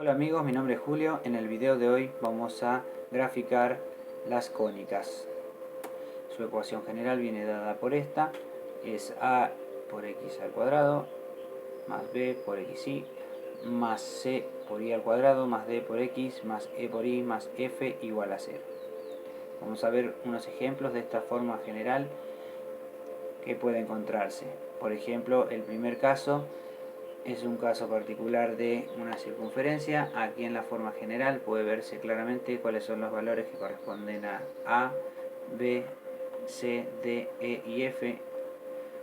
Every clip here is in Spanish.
Hola amigos, mi nombre es Julio. En el video de hoy vamos a graficar las cónicas. Su ecuación general viene dada por esta, es a por x al cuadrado más b por xy más c por y al cuadrado más d por x más e por y más f igual a 0. Vamos a ver unos ejemplos de esta forma general que puede encontrarse. Por ejemplo, el primer caso es un caso particular de una circunferencia. Aquí en la forma general puede verse claramente cuáles son los valores que corresponden a, b, c, d, e y f,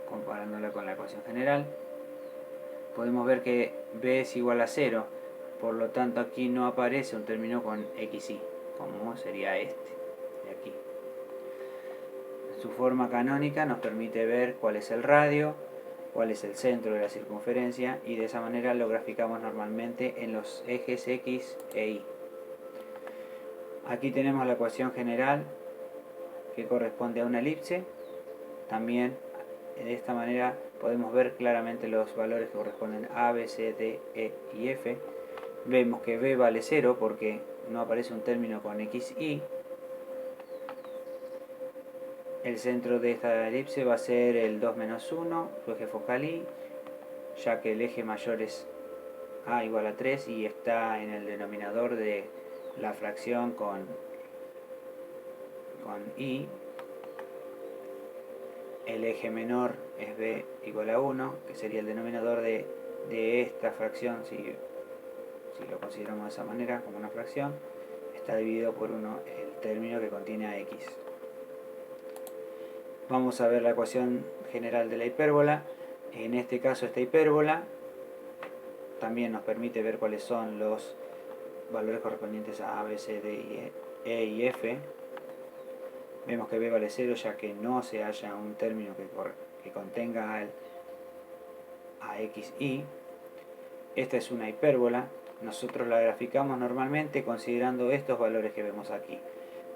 comparándola con la ecuación general. Podemos ver que b es igual a 0, por lo tanto aquí no aparece un término con xy, como sería este de aquí. Su forma canónica nos permite ver cuál es el radio, cuál es el centro de la circunferencia, y de esa manera lo graficamos normalmente en los ejes x e y. Aquí tenemos la ecuación general que corresponde a una elipse. También de esta manera podemos ver claramente los valores que corresponden a, b, c, d, e y f. Vemos que b vale 0 porque no aparece un término con xy. El centro de esta elipse va a ser el 2 menos 1, su eje focal y, ya que el eje mayor es a igual a 3 y está en el denominador de la fracción con y. El eje menor es b igual a 1, que sería el denominador de esta fracción, si lo consideramos de esa manera, como una fracción. Está dividido por 1 el término que contiene a x. Vamos a ver la ecuación general de la hipérbola. En este caso, esta hipérbola también nos permite ver cuáles son los valores correspondientes a b, c, d, e y f. Vemos que b vale 0 ya que no se halla un término que contenga a x, y. Esta es una hipérbola. Nosotros la graficamos normalmente considerando estos valores que vemos aquí.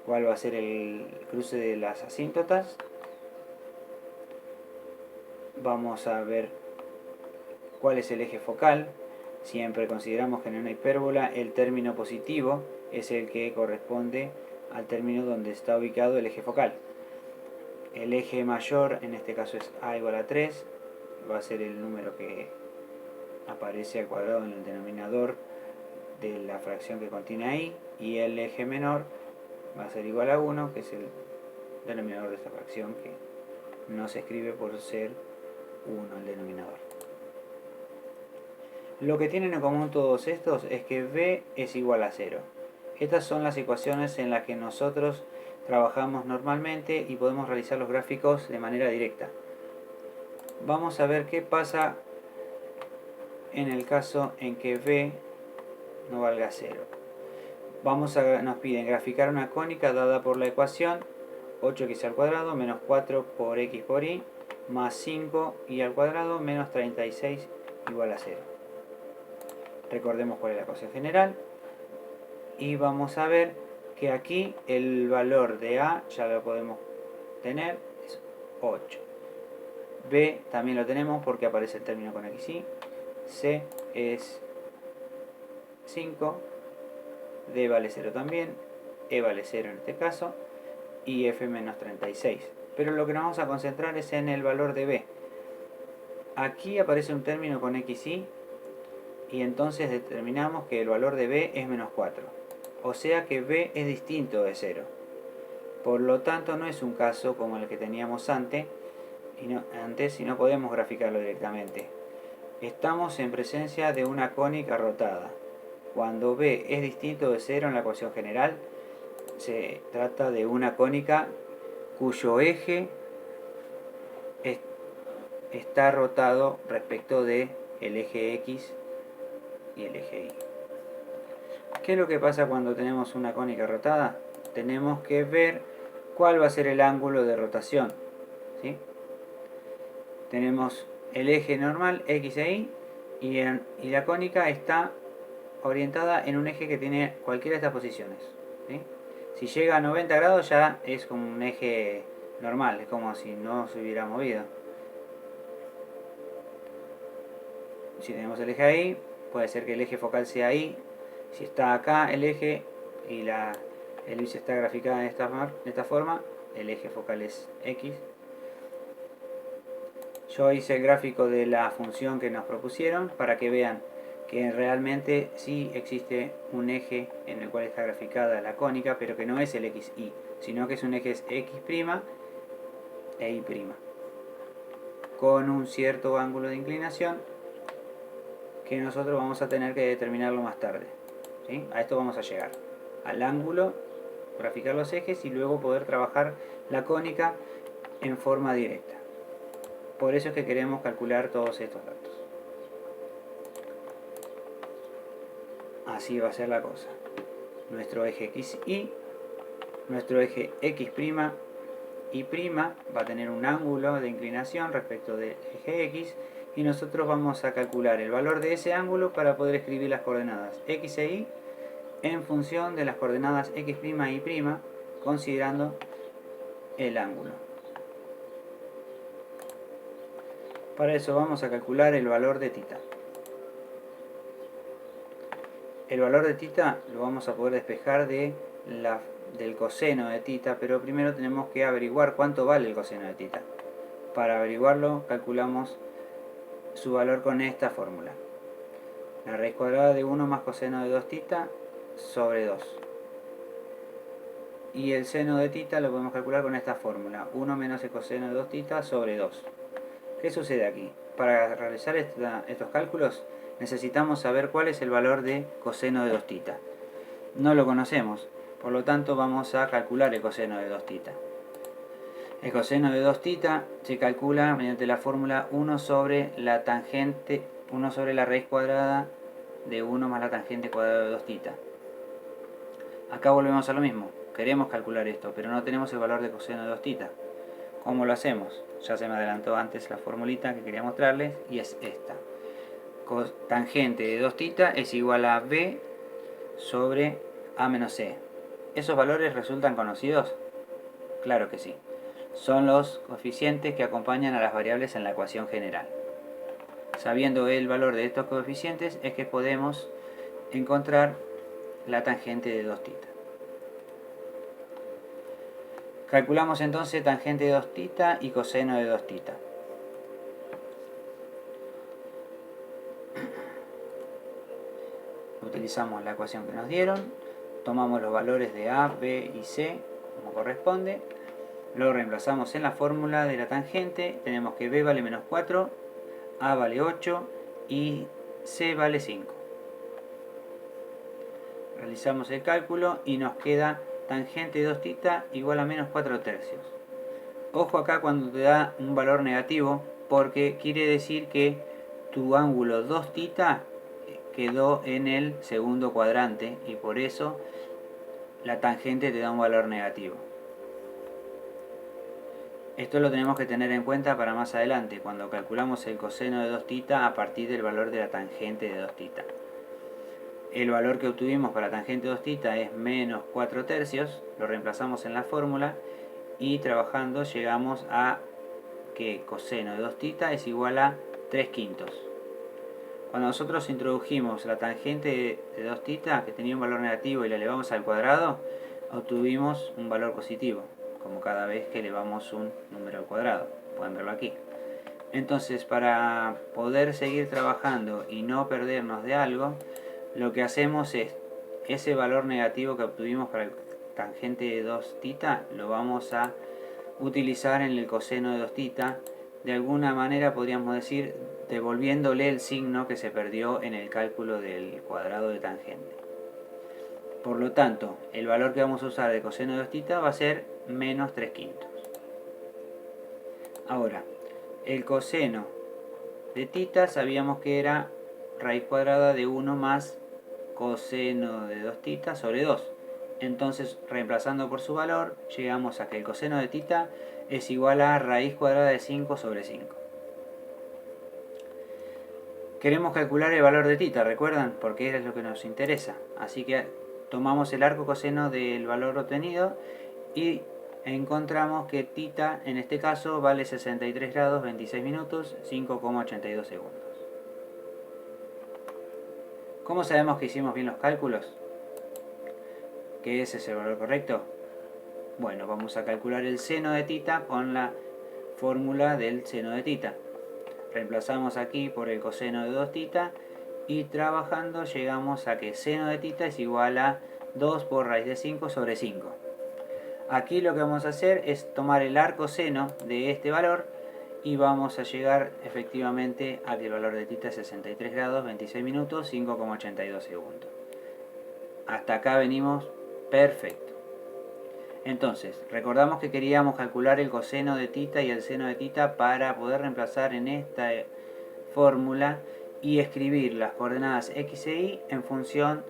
¿Cuál va a ser el cruce de las asíntotas? Vamos a ver cuál es el eje focal. Siempre consideramos que en una hipérbola el término positivo es el que corresponde al término donde está ubicado el eje focal. El eje mayor, en este caso es a igual a 3, va a ser el número que aparece al cuadrado en el denominador de la fracción que contiene ahí, y el eje menor va a ser igual a 1, que es el denominador de esta fracción que no se escribe por ser 1 el denominador. Lo que tienen en común todos estos es que b es igual a 0. Estas son las ecuaciones en las que nosotros trabajamos normalmente y podemos realizar los gráficos de manera directa. Vamos a ver qué pasa en el caso en que b no valga 0. Nos piden graficar una cónica dada por la ecuación 8x al cuadrado menos 4 por x por y más 5y al cuadrado menos 36 igual a 0. Recordemos cuál es la ecuación general y vamos a ver que aquí el valor de a ya lo podemos tener, es 8. B también lo tenemos porque aparece el término con xy. C es 5. D vale 0 también. E vale 0 en este caso. Y F menos 36. Pero lo que nos vamos a concentrar es en el valor de B. Aquí aparece un término con xy y entonces determinamos que el valor de B es menos 4. O sea que B es distinto de 0. Por lo tanto no es un caso como el que teníamos antes y no podemos graficarlo directamente. Estamos en presencia de una cónica rotada. Cuando B es distinto de 0 en la ecuación general, se trata de una cónica cuyo eje está rotado respecto del eje X y el eje Y. ¿Qué es lo que pasa cuando tenemos una cónica rotada? Tenemos que ver cuál va a ser el ángulo de rotación, ¿sí? Tenemos el eje normal X e Y y la cónica está orientada en un eje que tiene cualquiera de estas posiciones, ¿sí? Si llega a 90 grados ya es como un eje normal, es como si no se hubiera movido. Si tenemos el eje ahí, puede ser que el eje focal sea ahí, Si está acá el eje y la elipse está graficada de esta forma, el eje focal es X. Yo hice el gráfico de la función que nos propusieron para que vean que realmente sí existe un eje en el cual está graficada la cónica, pero que no es el XY, sino que es un eje X' e Y', con un cierto ángulo de inclinación que nosotros vamos a tener que determinarlo más tarde. ¿Sí? A esto vamos a llegar, al ángulo, graficar los ejes y luego poder trabajar la cónica en forma directa. Por eso es que queremos calcular todos estos datos. Así va a ser la cosa. Nuestro eje XY, nuestro eje X' y' va a tener un ángulo de inclinación respecto del eje X y nosotros vamos a calcular el valor de ese ángulo para poder escribir las coordenadas X e Y en función de las coordenadas X' y Y', considerando el ángulo. Para eso vamos a calcular el valor de θ. El valor de θ lo vamos a poder despejar del coseno de θ, pero primero tenemos que averiguar cuánto vale el coseno de θ. Para averiguarlo calculamos su valor con esta fórmula. La raíz cuadrada de 1 más coseno de 2θ sobre 2. Y el seno de θ lo podemos calcular con esta fórmula, 1 menos el coseno de 2θ sobre 2. ¿Qué sucede aquí? Para realizar estos cálculos necesitamos saber cuál es el valor de coseno de 2θ. No lo conocemos, por lo tanto vamos a calcular el coseno de 2θ. El coseno de 2θ se calcula mediante la fórmula 1 sobre la tangente, 1 sobre la raíz cuadrada de 1 más la tangente cuadrada de 2θ. Acá volvemos a lo mismo, queremos calcular esto, pero no tenemos el valor de coseno de 2θ. ¿Cómo lo hacemos? Ya se me adelantó antes la formulita que quería mostrarles y es esta. Tangente de 2θ es igual a b sobre a menos c. ¿Esos valores resultan conocidos? Claro que sí. Son los coeficientes que acompañan a las variables en la ecuación general. Sabiendo el valor de estos coeficientes es que podemos encontrar la tangente de 2θ. Calculamos entonces tangente de 2θ y coseno de 2θ. Utilizamos la ecuación que nos dieron, tomamos los valores de A, B y C como corresponde, lo reemplazamos en la fórmula de la tangente, tenemos que B vale menos 4, A vale 8 y C vale 5. Realizamos el cálculo y nos queda tangente de 2θ igual a menos 4 tercios. Ojo acá cuando te da un valor negativo, porque quiere decir que tu ángulo 2θ quedó en el segundo cuadrante y por eso la tangente te da un valor negativo. Esto lo tenemos que tener en cuenta para más adelante, cuando calculamos el coseno de 2θ a partir del valor de la tangente de 2θ. El valor que obtuvimos para la tangente de 2θ es menos 4 tercios, lo reemplazamos en la fórmula y trabajando llegamos a que coseno de 2θ es igual a 3 quintos. Cuando nosotros introdujimos la tangente de 2θ, que tenía un valor negativo, y la elevamos al cuadrado, obtuvimos un valor positivo, como cada vez que elevamos un número al cuadrado. Pueden verlo aquí. Entonces, para poder seguir trabajando y no perdernos de algo, lo que hacemos es, ese valor negativo que obtuvimos para el tangente de 2θ, lo vamos a utilizar en el coseno de 2θ. De alguna manera podríamos decir devolviéndole el signo que se perdió en el cálculo del cuadrado de tangente. Por lo tanto, el valor que vamos a usar de coseno de 2θ va a ser menos 3 quintos. Ahora, el coseno de θ sabíamos que era raíz cuadrada de 1 más coseno de 2θ sobre 2. Entonces, reemplazando por su valor, llegamos a que el coseno de θ es igual a raíz cuadrada de 5 sobre 5. Queremos calcular el valor de θ, ¿recuerdan? Porque es lo que nos interesa. Así que tomamos el arco coseno del valor obtenido y encontramos que θ en este caso vale 63 grados 26 minutos 5,82 segundos. ¿Cómo sabemos que hicimos bien los cálculos? ¿Que ese es el valor correcto? Bueno, vamos a calcular el seno de θ con la fórmula del seno de θ. Reemplazamos aquí por el coseno de 2θ y trabajando llegamos a que seno de θ es igual a 2 por raíz de 5 sobre 5. Aquí lo que vamos a hacer es tomar el arco seno de este valor y vamos a llegar efectivamente a que el valor de θ es 63 grados, 26 minutos, 5,82 segundos. Hasta acá venimos perfecto. Entonces, recordamos que queríamos calcular el coseno de θ y el seno de θ para poder reemplazar en esta fórmula y escribir las coordenadas x e y en función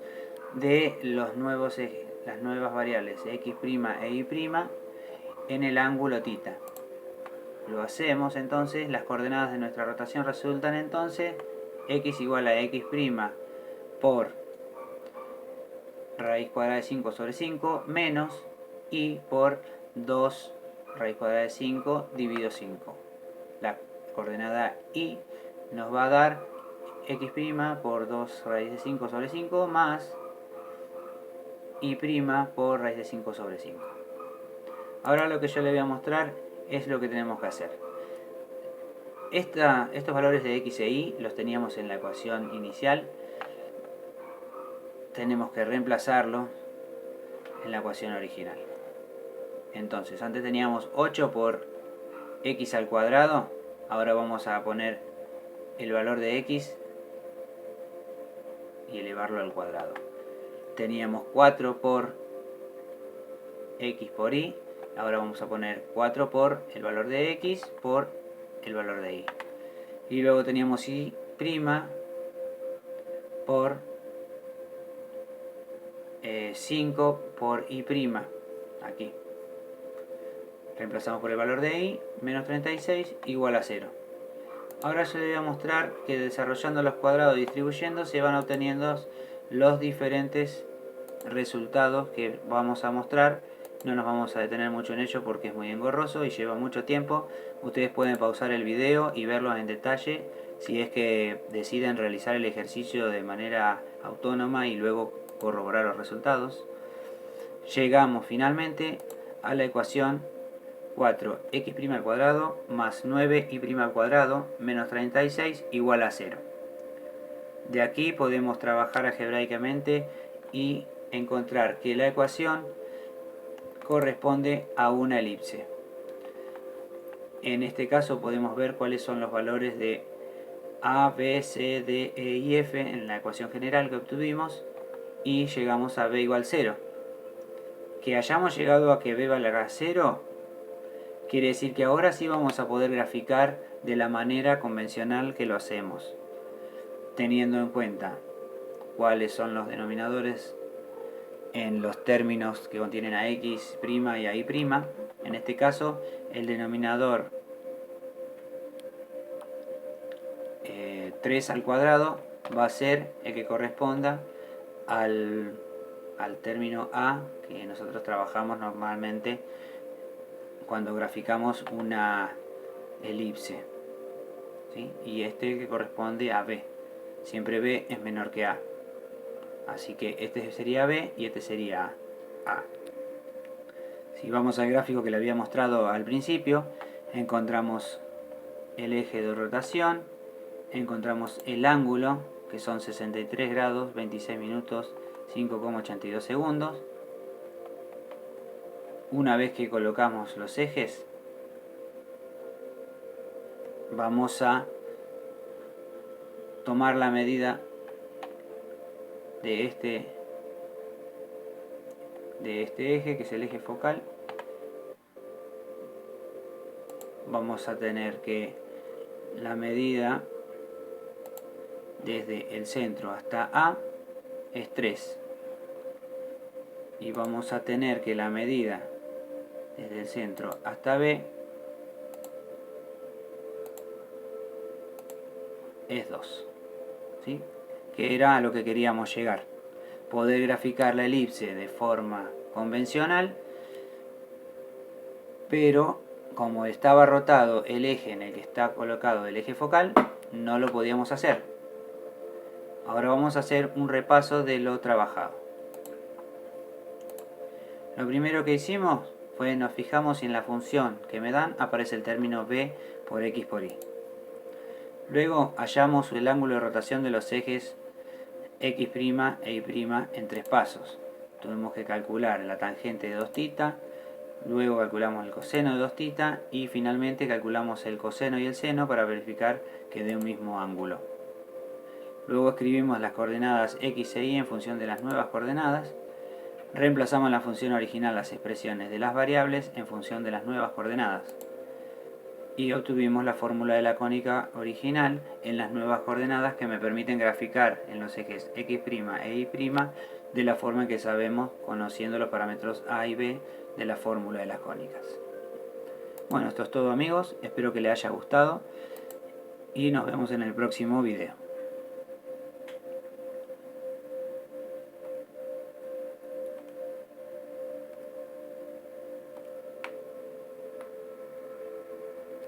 de las nuevas variables x' e y' en el ángulo θ. Lo hacemos entonces, las coordenadas de nuestra rotación resultan entonces x igual a x' por raíz cuadrada de 5 sobre 5 menos y por 2 raíz cuadrada de 5 dividido 5. La coordenada y nos va a dar x' por 2 raíz de 5 sobre 5 más y' por raíz de 5 sobre 5. Ahora lo que yo le voy a mostrar es lo que tenemos que hacer. Estos valores de x e y los teníamos en la ecuación inicial. Tenemos que reemplazarlo en la ecuación original. Entonces, antes teníamos 8 por x al cuadrado. Ahora vamos a poner el valor de x y elevarlo al cuadrado. Teníamos 4 por x por y. Ahora vamos a poner 4 por el valor de x por el valor de y. Y luego teníamos y' por 5 por y'. Aquí. Reemplazamos por el valor de y, menos 36, igual a 0. Ahora yo les voy a mostrar que desarrollando los cuadrados y distribuyendo se van obteniendo los diferentes resultados que vamos a mostrar. No nos vamos a detener mucho en ello porque es muy engorroso y lleva mucho tiempo. Ustedes pueden pausar el video y verlo en detalle si es que deciden realizar el ejercicio de manera autónoma y luego corroborar los resultados. Llegamos finalmente a la ecuación 4x' al cuadrado más 9y' al cuadrado menos 36 igual a 0. De aquí podemos trabajar algebraicamente y encontrar que la ecuación corresponde a una elipse. En este caso podemos ver cuáles son los valores de a, b, c, d, e y f en la ecuación general que obtuvimos y llegamos a b igual 0. Que hayamos llegado a que b valga 0 quiere decir que ahora sí vamos a poder graficar de la manera convencional que lo hacemos, teniendo en cuenta cuáles son los denominadores en los términos que contienen a x' y a y'. En este caso, el denominador 3 al cuadrado va a ser el que corresponda al término a que nosotros trabajamos normalmente cuando graficamos una elipse, ¿sí? Y este que corresponde a b. Siempre b es menor que a. Así que este sería b y este sería a. Si vamos al gráfico que le había mostrado al principio, encontramos el eje de rotación, encontramos el ángulo, que son 63 grados, 26 minutos, 5,82 segundos. Una vez que colocamos los ejes, vamos a tomar la medida de este eje, que es el eje focal. Vamos a tener que la medida desde el centro hasta A es 3. Y vamos a tener que la medida desde el centro hasta B es 2. ¿Sí? Que era a lo que queríamos llegar. Poder graficar la elipse de forma convencional, pero como estaba rotado el eje en el que está colocado el eje focal, no lo podíamos hacer. Ahora vamos a hacer un repaso de lo trabajado. Lo primero que hicimos fue nos fijamos si en la función que me dan aparece el término b por x por y. Luego hallamos el ángulo de rotación de los ejes x' e y' en 3 pasos. Tuvimos que calcular la tangente de 2θ, luego calculamos el coseno de 2θ y finalmente calculamos el coseno y el seno para verificar que dé un mismo ángulo. Luego escribimos las coordenadas x e y en función de las nuevas coordenadas. Reemplazamos en la función original las expresiones de las variables en función de las nuevas coordenadas. Y obtuvimos la fórmula de la cónica original en las nuevas coordenadas que me permiten graficar en los ejes x' e y' de la forma en que sabemos conociendo los parámetros a y b de la fórmula de las cónicas. Bueno, esto es todo amigos, espero que les haya gustado y nos vemos en el próximo video.